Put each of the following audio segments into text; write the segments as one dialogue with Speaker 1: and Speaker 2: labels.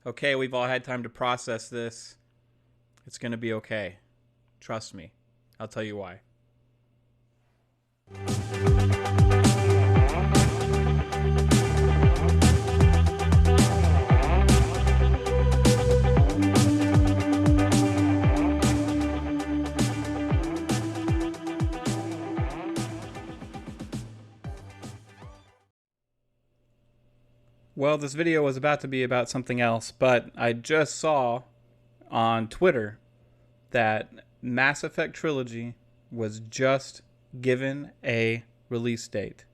Speaker 1: Okay, we've all had time to process this. It's going to be okay. Trust me. I'll tell you why. Well, this video was about to be about something else, but I just saw on Twitter that Mass Effect Trilogy was just given a release date.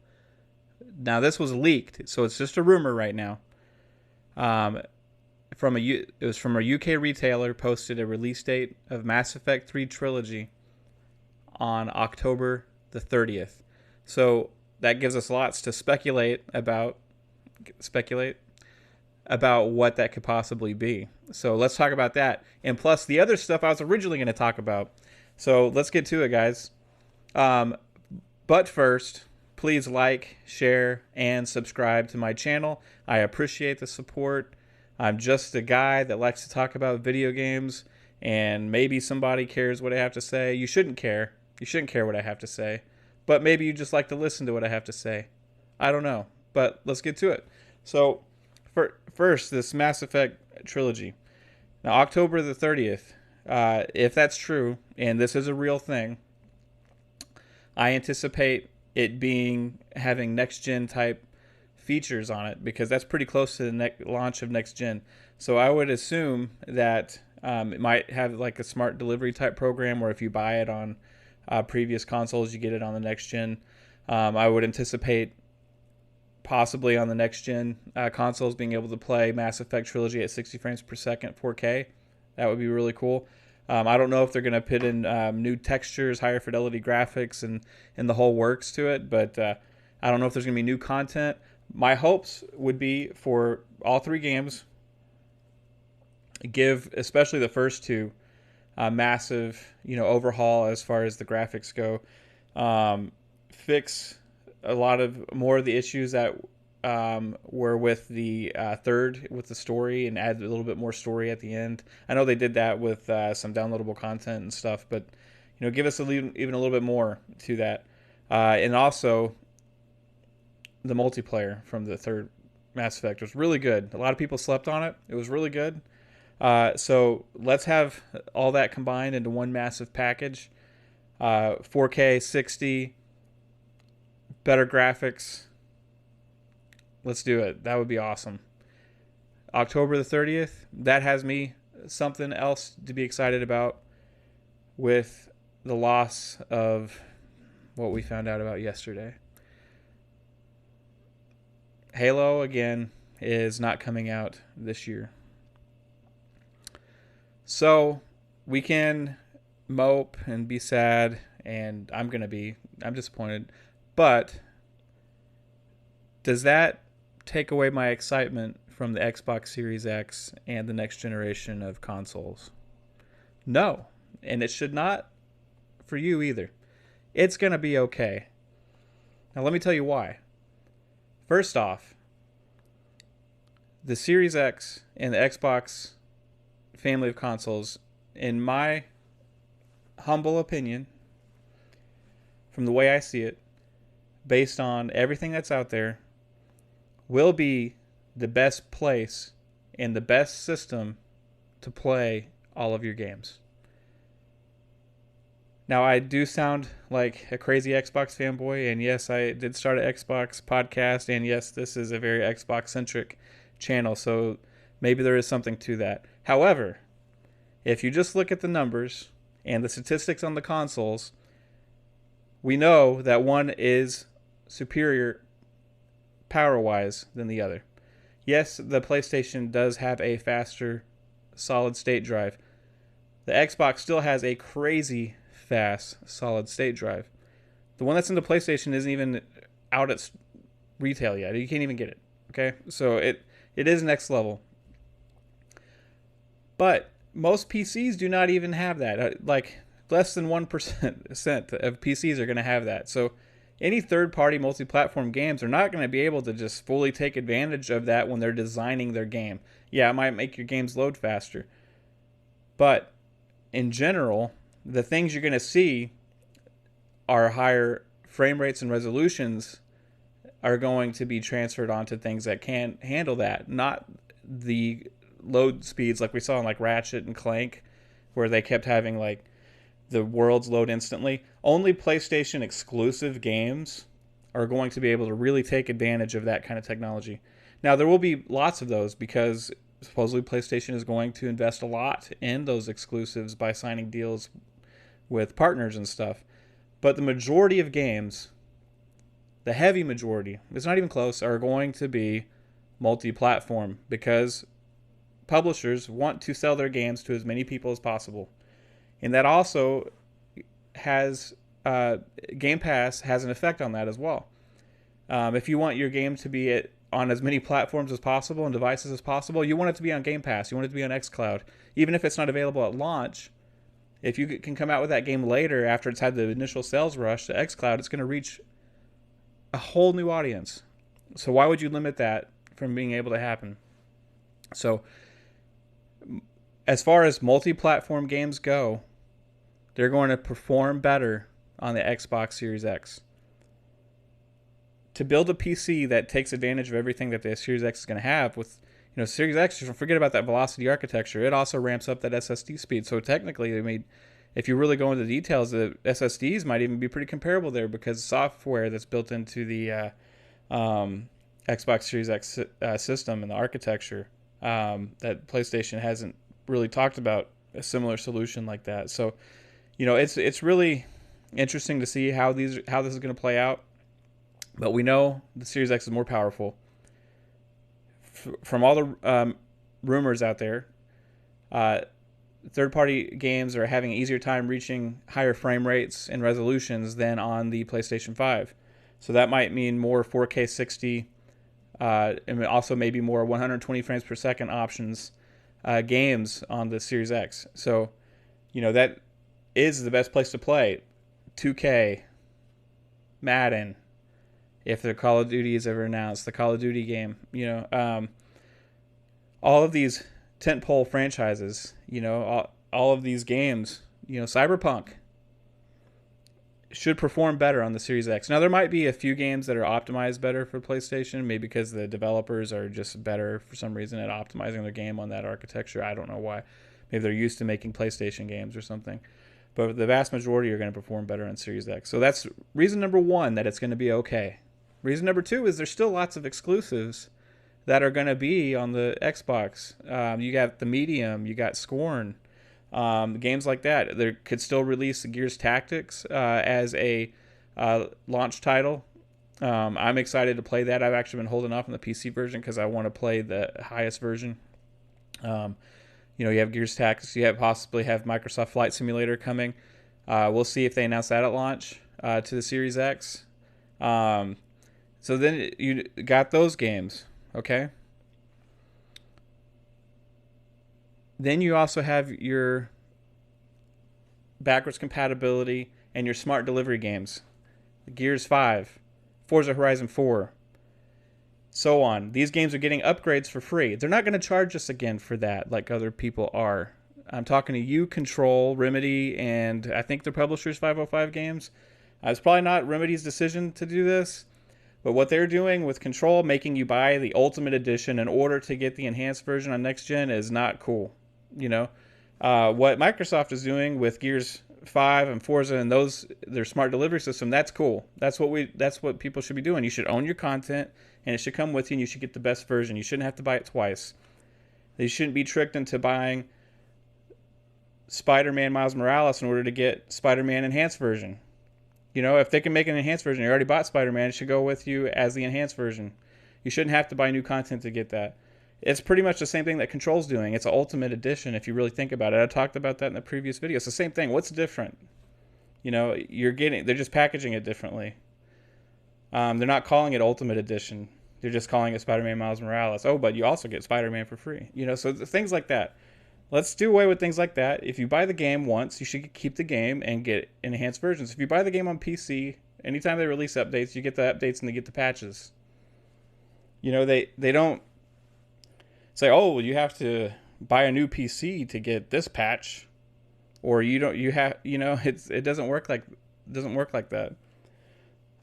Speaker 1: Now, this was leaked, so it's just a rumor right now. It was from a UK retailer, posted a release date of Mass Effect 3 Trilogy on October the 30th. So that gives us lots to speculate about what that could possibly be. So let's talk about that. And plus the other stuff I was originally going to talk about. So let's get to it, guys. But first, please like, share, and subscribe to my channel. I appreciate the support. I'm just a guy that likes to talk about video games, and maybe somebody cares what I have to say. You shouldn't care. You shouldn't care what I have to say. But maybe you just like to listen to what I have to say. I don't know. But let's get to it. So, first, this Mass Effect trilogy. Now, October the 30th, if that's true, and this is a real thing, I anticipate it having next-gen type features on it, because that's pretty close to the launch of next gen. So I would assume that it might have like a smart delivery type program, where if you buy it on previous consoles, you get it on the next gen. I would anticipate possibly on the next gen consoles being able to play Mass Effect Trilogy at 60 frames per second 4K. That would be really cool. I don't know if they're going to put in new textures, higher fidelity graphics, and the whole works to it, but I don't know if there's going to be new content. My hopes would be for all three games, give especially the first two a massive, overhaul as far as the graphics go. Fix a lot of more of the issues that were with the third, with the story, and add a little bit more story at the end. I know they did that with some downloadable content and stuff, but give us even a little bit more to that, and also the multiplayer from the third Mass Effect was really good. A lot of people slept on it. It was really good. So let's have all that combined into one massive package. 4K, 60, better graphics. Let's do it. That would be awesome. October the 30th, that has me something else to be excited about, with the loss of what we found out about yesterday. Halo, again, is not coming out this year. So we can mope and be sad, and I'm disappointed. But does that take away my excitement from the Xbox Series X and the next generation of consoles? No, and it should not for you either. It's going to be okay. Now let me tell you why. First off, the Series X and the Xbox family of consoles, in my humble opinion, from the way I see it, based on everything that's out there, will be the best place and the best system to play all of your games. Now, I do sound like a crazy Xbox fanboy, and yes, I did start an Xbox podcast, and yes, this is a very Xbox-centric channel, so maybe there is something to that. However, if you just look at the numbers and the statistics on the consoles, we know that one is superior power-wise than the other. Yes, the PlayStation does have a faster solid-state drive. The Xbox still has a crazy fast solid-state drive. The one that's in the PlayStation isn't even out at retail yet. You can't even get it. Okay, so it is next level. But most PCs do not even have that. Like less than 1% of PCs are going to have that. So any third-party multi-platform games are not going to be able to just fully take advantage of that when they're designing their game. Yeah, it might make your games load faster, but in general, the things you're going to see are higher frame rates and resolutions are going to be transferred onto things that can handle that, not the load speeds like we saw in like Ratchet and Clank, where they kept having like the worlds load instantly. Only PlayStation exclusive games are going to be able to really take advantage of that kind of technology. Now, there will be lots of those because supposedly PlayStation is going to invest a lot in those exclusives by signing deals with partners and stuff. But the majority of games, the heavy majority, it's not even close, are going to be multi-platform because publishers want to sell their games to as many people as possible. And that also has Game Pass has an effect on that as well. If you want your game to be on as many platforms as possible and devices as possible, you want it to be on Game Pass. You want it to be on xCloud. Even if it's not available at launch, if you can come out with that game later after it's had the initial sales rush to xCloud, it's going to reach a whole new audience. So why would you limit that from being able to happen? So as far as multi-platform games go, they're going to perform better on the Xbox Series X. To build a PC that takes advantage of everything that the Series X is going to have with, Series X, don't forget about that velocity architecture. It also ramps up that SSD speed. So technically, if you really go into the details, the SSDs might even be pretty comparable there because software that's built into the Xbox Series X system and the architecture that PlayStation hasn't really talked about a similar solution like that. So, it's really interesting to see how this is going to play out. But we know the Series X is more powerful. From all the rumors out there, third-party games are having an easier time reaching higher frame rates and resolutions than on the PlayStation 5. So that might mean more 4K 60, and also maybe more 120 frames per second options games on the Series X. So, that is the best place to play. 2K, Madden, if the Call of Duty is ever announced, the Call of Duty game, all of these tentpole franchises, all of these games, Cyberpunk should perform better on the Series X. Now, there might be a few games that are optimized better for PlayStation, maybe because the developers are just better for some reason at optimizing their game on that architecture. I don't know why. Maybe they're used to making PlayStation games or something. But the vast majority are going to perform better on Series X. So that's reason number one, that it's going to be okay. Reason number two is there's still lots of exclusives that are going to be on the Xbox. You got The Medium, you got Scorn, games like that. They could still release the Gears Tactics as a launch title. I'm excited to play that. I've actually been holding off on the PC version because I want to play the highest version. You have Gears Tactics. You possibly have Microsoft Flight Simulator coming. We'll see if they announce that at launch to the Series X. So then you got those games, okay? Then you also have your backwards compatibility and your smart delivery games. Gears 5, Forza Horizon 4, so on. These games are getting upgrades for free. They're not going to charge us again for that like other people are. I'm talking to you, Control, Remedy, and I think the publishers 505 Games. It's probably not Remedy's decision to do this, but what they're doing with Control, making you buy the Ultimate Edition in order to get the enhanced version on next gen, is not cool. What Microsoft is doing with Gears 5 and Forza and their smart delivery system, that's cool. That's what people should be doing. You should own your content, and it should come with you, and you should get the best version. You shouldn't have to buy it twice. You shouldn't be tricked into buying Spider-Man Miles Morales in order to get Spider-Man enhanced version. If they can make an enhanced version, you already bought Spider-Man, it should go with you as the enhanced version. You shouldn't have to buy new content to get that. It's pretty much the same thing that Control's doing. It's an Ultimate Edition if you really think about it. I talked about that in the previous video. It's the same thing. What's different? They're just packaging it differently. They're not calling it Ultimate Edition. They're just calling it Spider-Man Miles Morales. Oh, but you also get Spider-Man for free. So things like that. Let's do away with things like that. If you buy the game once, you should keep the game and get enhanced versions. If you buy the game on PC Anytime they release updates, you get the updates and they get the patches. They don't say, oh, well, you have to buy a new PC to get this patch, or you have, it doesn't work like that.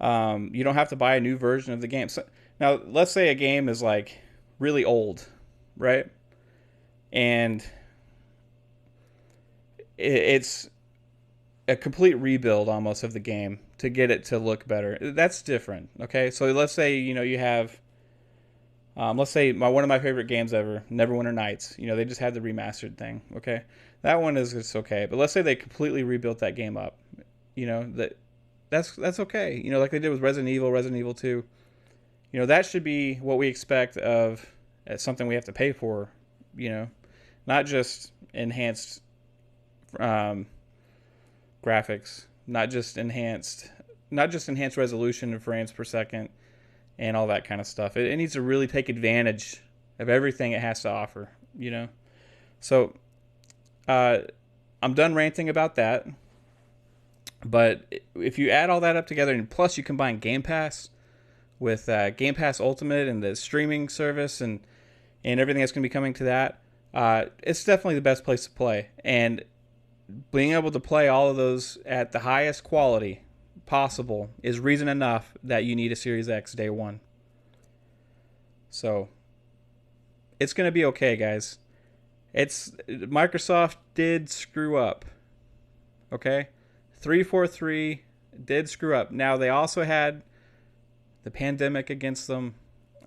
Speaker 1: You don't have to buy a new version of the game. So, now, let's say a game is like really old, right? And it's a complete rebuild almost of the game to get it to look better. That's different, okay? So let's say, you have, let's say one of my favorite games ever, Neverwinter Nights. They just had the remastered thing, okay? That one is just okay. But let's say they completely rebuilt that game up. That's okay. Like they did with Resident Evil 2. That should be what we expect of something we have to pay for, not just enhanced graphics, not just enhanced resolution and frames per second and all that kind of stuff. It needs to really take advantage of everything it has to offer, So I'm done ranting about that. But if you add all that up together, and plus you combine Game Pass with Game Pass Ultimate and the streaming service and everything that's going to be coming to that, it's definitely the best place to play. And being able to play all of those at the highest quality possible is reason enough that you need a Series X day one. So it's going to be okay, guys. Microsoft did screw up. Okay? 343 did screw up. Now, they also had the pandemic against them.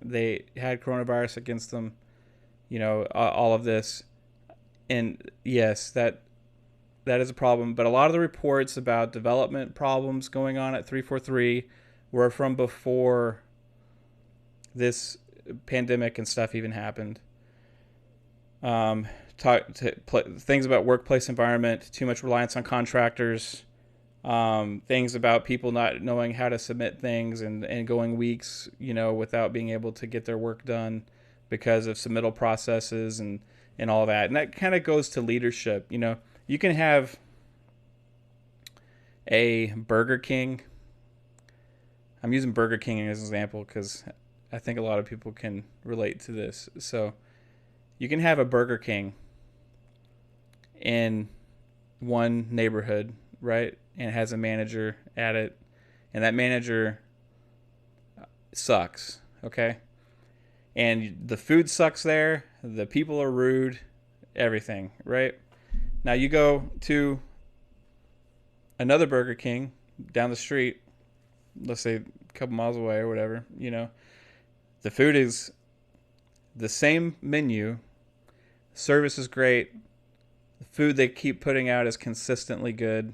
Speaker 1: They had coronavirus against them. All of this. And yes, that is a problem. But a lot of the reports about development problems going on at 343 were from before this pandemic and stuff even happened. Things about workplace environment, too much reliance on contractors, things about people not knowing how to submit things and going weeks, without being able to get their work done because of submittal processes and all that. And that kind of goes to leadership. You can have a Burger King. I'm using Burger King as an example because I think a lot of people can relate to this. So you can have a Burger King in one neighborhood, right? And it has a manager at it, and that manager sucks, okay? And the food sucks there, the people are rude, everything, right? Now you go to another Burger King down the street, let's say a couple miles away or whatever, the food is the same menu, service is great, the food they keep putting out is consistently good,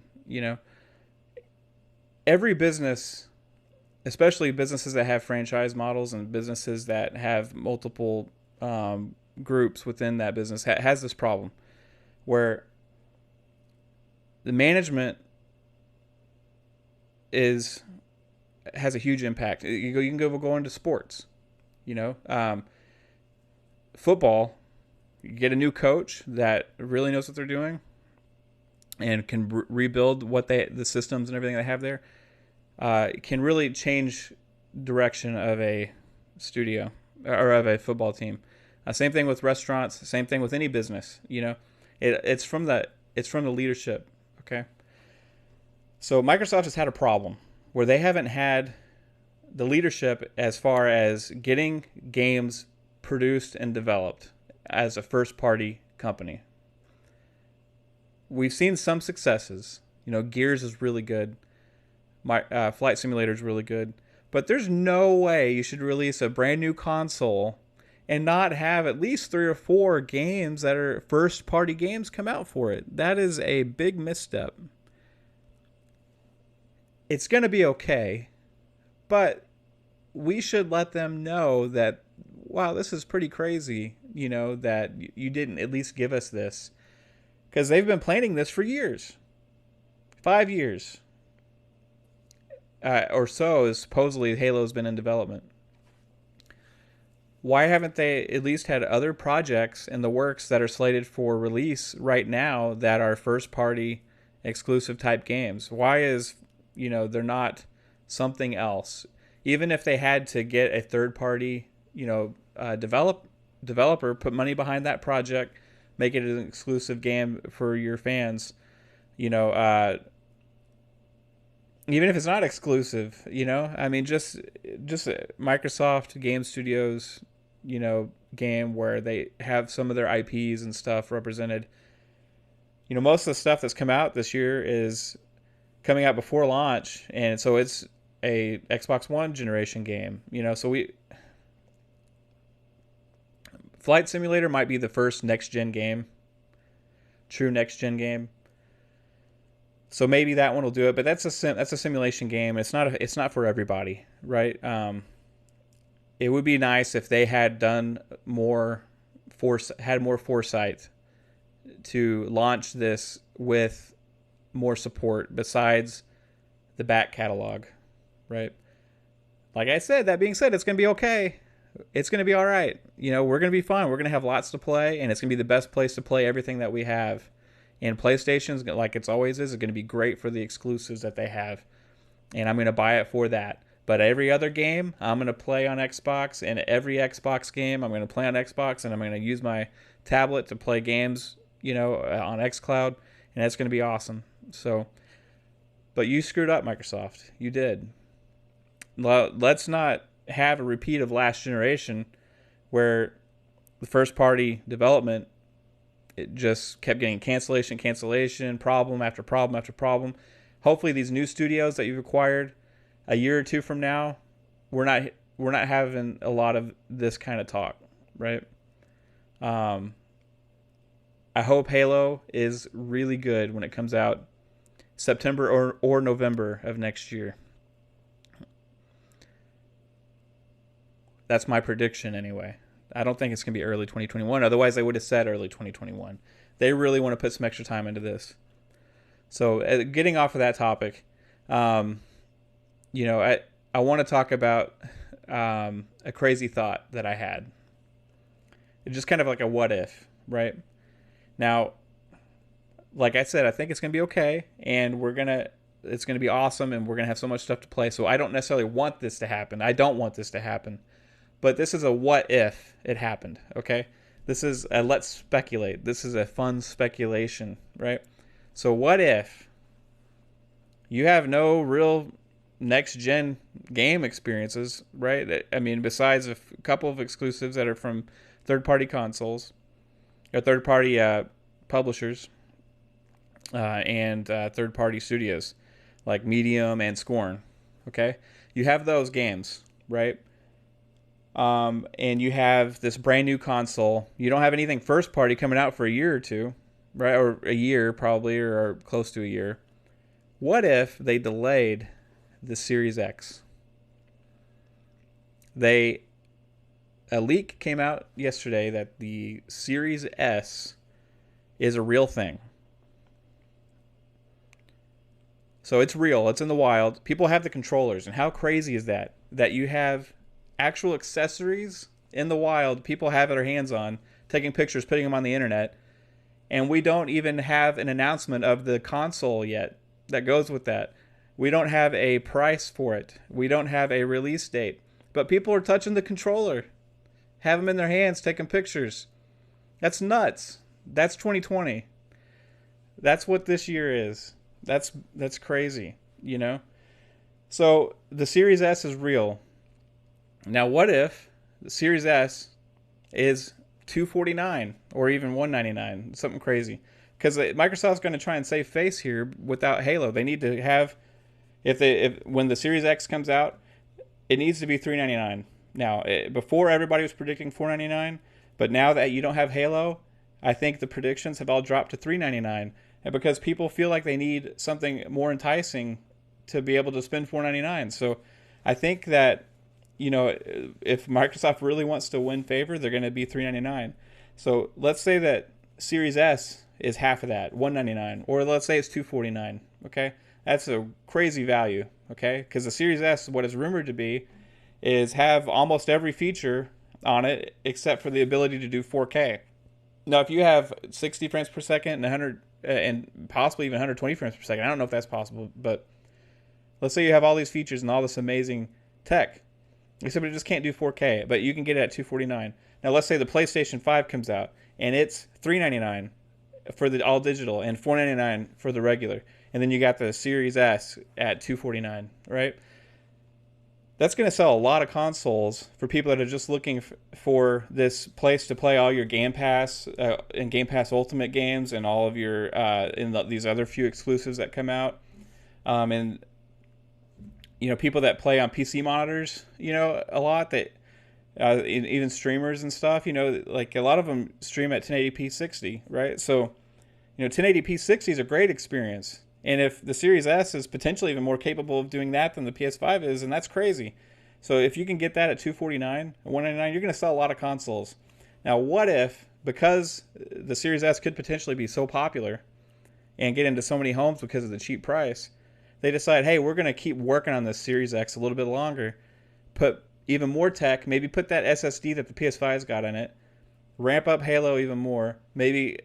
Speaker 1: Every business, especially businesses that have franchise models and businesses that have multiple groups within that business, has this problem where the management has a huge impact. You can go into sports, football. You get a new coach that really knows what they're doing and can rebuild the systems and everything they have there. Can really change direction of a studio or of a football team. Same thing with restaurants. Same thing with any business. It's from the leadership. Okay. So Microsoft has had a problem where they haven't had the leadership as far as getting games produced and developed as a first-party company. We've seen some successes. Gears is really good. Flight Simulator is really good. But there's no way you should release a brand new console and not have at least 3 or 4 games that are first-party games come out for it. That is a big misstep. It's going to be okay, but we should let them know that, wow, this is pretty crazy, that you didn't at least give us this. Because they've been planning this for years. 5 years. Or so, is supposedly Halo's been in development. Why haven't they at least had other projects in the works that are slated for release right now that are first-party exclusive type games? Why is, they're not something else. Even if they had to get a third party, developer, put money behind that project, make it an exclusive game for your fans. You know, even if it's not exclusive, I mean, just Microsoft Game Studios, game where they have some of their IPs and stuff represented. Most of the stuff that's come out this year is coming out before launch, and so it's a Xbox One generation game. Flight Simulator might be the first next gen game, true next gen game. So maybe that one will do it, but that's a simulation game. It's not for everybody, right? It would be nice if they had done more foresight to launch this with more support besides the back catalog, right? Like I said, that being said, it's going to be okay. It's going to be all right. We're going to be fine. We're going to have lots to play, and it's going to be the best place to play everything that we have. And PlayStation's, like it's always is going to be great for the exclusives that they have. And I'm going to buy it for that. But every other game, I'm going to play on Xbox. And every Xbox game, I'm going to play on Xbox. And I'm going to use my tablet to play games, on xCloud. And that's going to be awesome. So, but you screwed up, Microsoft. You did. Let's not have a repeat of last generation where the first party development, it just kept getting cancellation, problem after problem after problem. Hopefully these new studios that you've acquired a year or two from now, we're not having a lot of this kind of talk, right? I hope Halo is really good when it comes out September or November of next year. That's my prediction anyway. I don't think it's going to be early 2021. Otherwise, they would have said early 2021. They really want to put some extra time into this. So, getting off of that topic, I want to talk about a crazy thought that I had. It's just kind of like a what if, right? Now, like I said, I think it's going to be okay, and it's going to be awesome, and we're going to have so much stuff to play. So I don't necessarily want this to happen. I don't want this to happen. But this is a what if it happened, okay? This is a let's speculate. This is a fun speculation, right? So what if you have no real next-gen game experiences, right? I mean, besides a couple of exclusives that are from third-party consoles or third-party publishers and third-party studios like Medium and Scorn, okay? You have those games, right? And you have this brand new console. You don't have anything first party coming out for a year or two, right? Or a year probably, or close to a year. What if they delayed the Series X? A leak came out yesterday that the Series S is a real thing. So it's real. It's in the wild. People have the controllers. And how crazy is that? That you have actual accessories in the wild, people have their hands on, taking pictures, putting them on the internet, and we don't even have an announcement of the console yet that goes with that. We don't have a price for it. We don't have a release date. But people are touching the controller, have them in their hands, taking pictures. That's nuts. That's 2020. That's what this year is. That's crazy, So the Series S is real. Now, what if the Series S is $249 or even $199, something crazy? Because Microsoft's going to try and save face here without Halo. They need to have, when the Series X comes out, it needs to be $399. Now, before everybody was predicting $499, but now that you don't have Halo, I think the predictions have all dropped to $399, and because people feel like they need something more enticing to be able to spend $499. So, I think that if Microsoft really wants to win favor, they're going to be $399. So let's say that Series S is half of that, $199, or let's say it's $249. Okay, that's a crazy value. Okay, because the Series S, what it's rumored to be, is have almost every feature on it except for the ability to do 4K. Now, if you have 60 frames per second and 100 and possibly even 120 frames per second, I don't know if that's possible, but Let's say you have all these features and all this amazing tech, except it just can't do 4K, but you can get it at $249. Now let's say the PlayStation 5 comes out and it's $399 for the all digital and $499 for the regular, and then you got the Series S at $249, right? That's going to sell a lot of consoles for people that are just looking for this place to play all your Game Pass and Game Pass Ultimate games and all of your these other few exclusives that come out. And people that play on PC monitors, a lot that even streamers and stuff, like a lot of them stream at 1080p 60, right? So 1080p 60 is a great experience. And if the Series S is potentially even more capable of doing that than the PS5 is, and that's crazy. So if you can get that at $249 or $199, you're going to sell a lot of consoles. Now, what if, because the Series S could potentially be so popular and get into so many homes because of the cheap price, they decide, hey, we're going to keep working on this Series X a little bit longer, put even more tech, maybe put that SSD that the PS5's got in it, ramp up Halo even more, maybe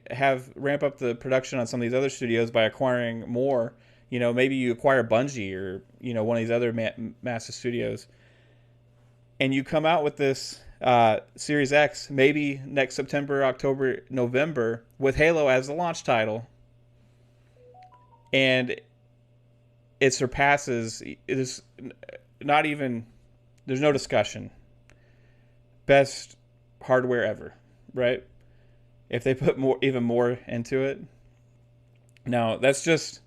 Speaker 1: ramp up the production on some of these other studios by acquiring more. Maybe you acquire Bungie or one of these other massive studios, and you come out with this Series X maybe next September, October, November with Halo as the launch title, and it surpasses. It is not even. There's no discussion. Best hardware ever. Right? If they put even more into it. Now, that's just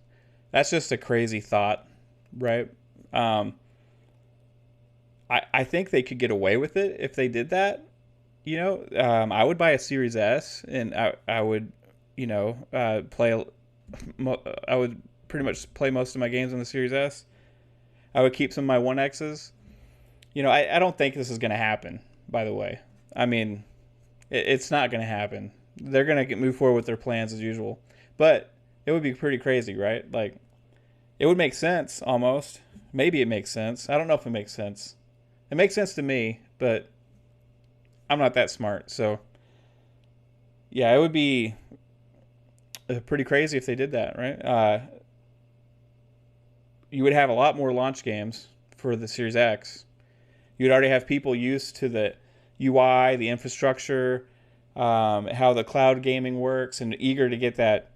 Speaker 1: a crazy thought, right? I think they could get away with it if they did that. I would buy a Series S, and I would, play. I would pretty much play most of my games on the Series S. I would keep some of my 1Xs. I don't think this is going to happen, by the way. I mean, it's not going to happen. They're going to move forward with their plans as usual. But it would be pretty crazy, right? Like, it would make sense, almost. Maybe it makes sense. I don't know if it makes sense. It makes sense to me, but I'm not that smart. So, yeah, it would be pretty crazy if they did that, right? You would have a lot more launch games for the Series X. You'd already have people used to the UI, the infrastructure, how the cloud gaming works, and eager to get that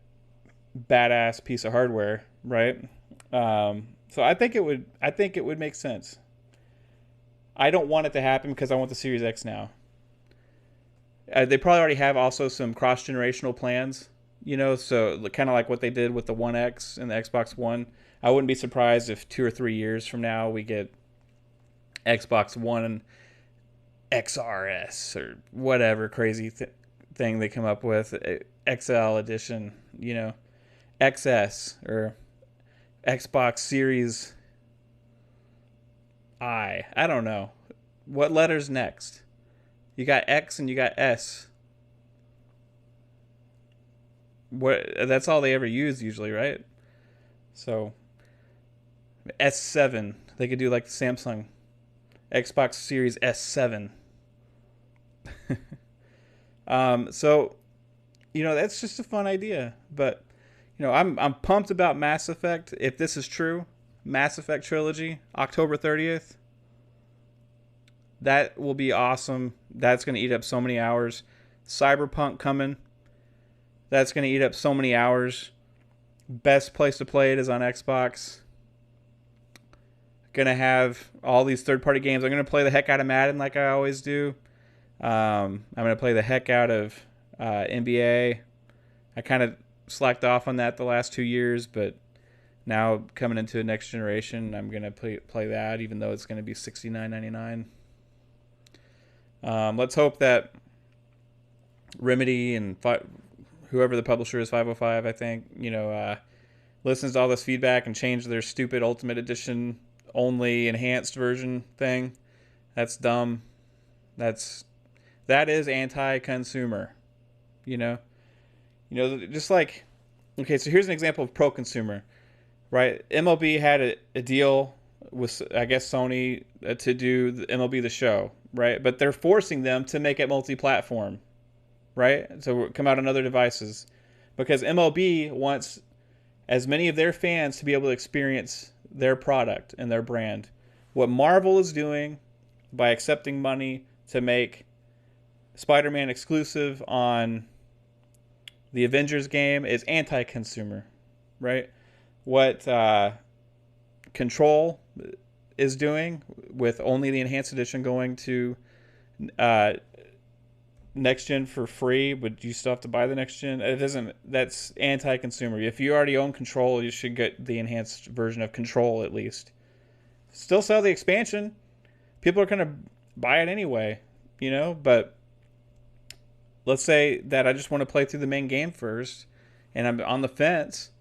Speaker 1: badass piece of hardware, right? So I think it would make sense. I don't want it to happen because I want the Series X now. They probably already have also some cross-generational plans, so kind of like what they did with the One X and the Xbox One. I wouldn't be surprised if 2 or 3 years from now we get Xbox One XRS or whatever crazy thing they come up with, XL edition, XS or Xbox Series I don't know. What letter's next? You got X and you got S. That's all they ever use usually, right? So S7, they could do like the Samsung Xbox Series S7. So that's just a fun idea, but I'm pumped about Mass Effect. If this is true, Mass Effect trilogy, October 30th. That will be awesome. That's going to eat up so many hours. Cyberpunk coming. That's going to eat up so many hours. Best place to play it is on Xbox. Going to have all these third-party games. I'm going to play the heck out of Madden like I always do. I'm going to play the heck out of NBA. I kind of slacked off on that the last 2 years, but now coming into the next generation, I'm going to play that, even though it's going to be $69.99. Let's hope that Remedy and whoever the publisher is, 505, I think, listens to all this feedback and change their stupid Ultimate Edition only enhanced version thing. That's dumb. That is anti-consumer. Just like, okay, so here's an example of pro-consumer, right? MLB had a deal with, I guess, Sony to do the MLB The Show, right? But they're forcing them to make it multi-platform, right? So come out on other devices because MLB wants as many of their fans to be able to experience their product and their brand. What Marvel is doing by accepting money to make Spider-Man exclusive on the Avengers game is anti-consumer, right? What Control is doing with only the Enhanced Edition going to next gen for free, but you still have to buy the next gen. It doesn't. That's anti-consumer. If you already own Control, you should get the enhanced version of Control at least. Still sell the expansion. People are gonna buy it anyway, you know. But let's say that I just want to play through the main game first, and I'm on the fence.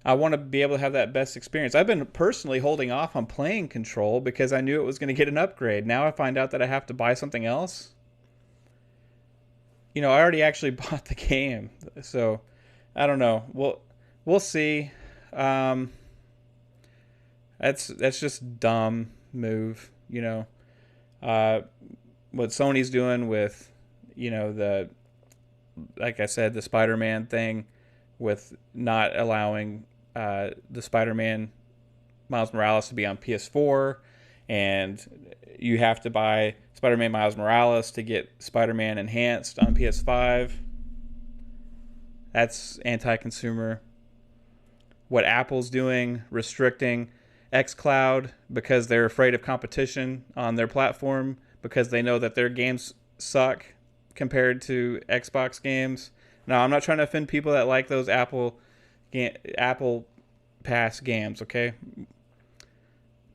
Speaker 1: I want to be able to have that best experience. I've been personally holding off on playing Control because I knew it was going to get an upgrade. Now I find out that I have to buy something else. You know, I already actually bought the game, so I don't know. We'll see. That's just dumb move. You know, what Sony's doing with, you know, like I said, the Spider-Man thing, with not allowing the Spider-Man Miles Morales to be on PS4, and you have to buy Spider-Man Miles Morales to get Spider-Man Enhanced on PS5. That's anti-consumer. What Apple's doing, restricting xCloud because they're afraid of competition on their platform because they know that their games suck compared to Xbox games. Now, I'm not trying to offend people that like those Apple Pass games, okay?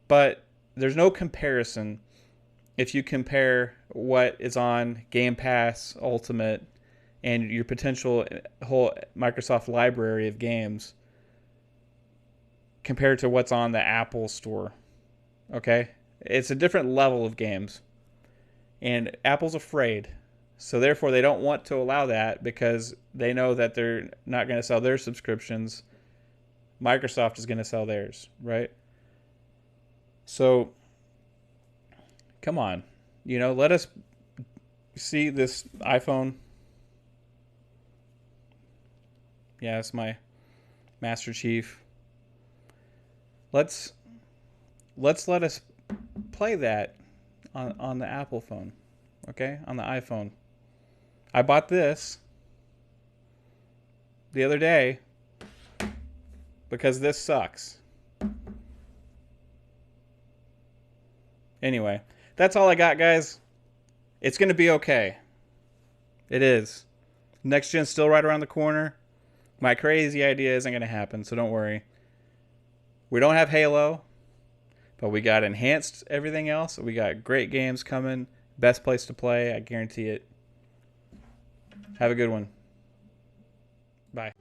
Speaker 1: But there's no comparison if you compare what is on Game Pass Ultimate and your potential whole Microsoft library of games compared to what's on the Apple Store, okay? It's a different level of games. And Apple's afraid. So therefore, they don't want to allow that because they know that they're not going to sell their subscriptions. Microsoft is going to sell theirs, right? So, come on. You know, let us see this iPhone. Yeah, it's my Master Chief. Let us play that on the Apple phone, okay? On the iPhone. I bought this the other day because this sucks. Anyway, that's all I got, guys. It's going to be okay. It is. Next gen's still right around the corner. My crazy idea isn't going to happen, so don't worry. We don't have Halo, but we got enhanced everything else. We got great games coming. Best place to play, I guarantee it. Have a good one. Bye.